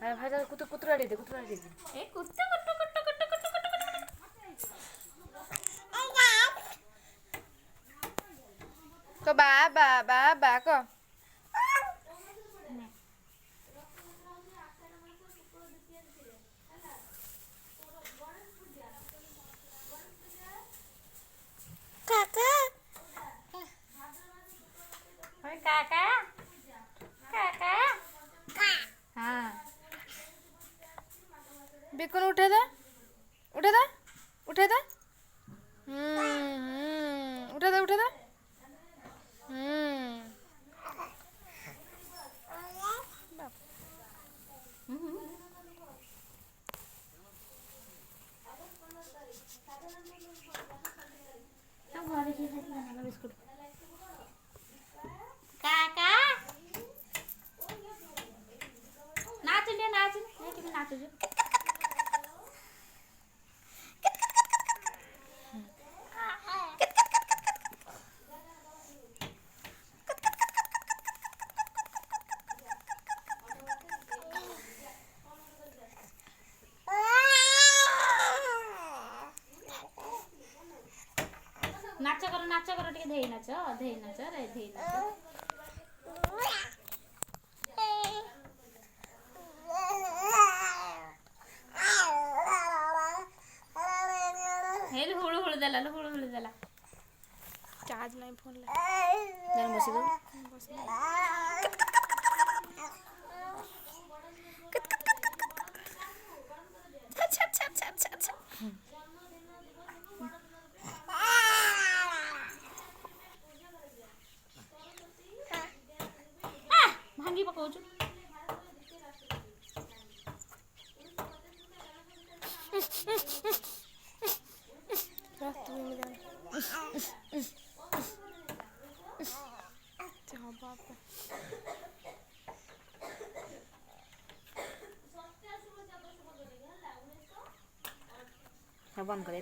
भाजा कुत्रा दे ए कुत्ता कुट्टू कुट्टू कुट्टू कुट्टू कुट्टू को बा को काका काका हाँ बिकुन उठे दे उठे दे उठे दे उठे दे उठे दे बिस्कुट काका नाचून दे नाचून नाचू दे नाच करो टे धई नाच रे धई नाच हेल हुळू देला चार्ज नाही फोन ला बसी दो भांगी पकाउछु बंद करे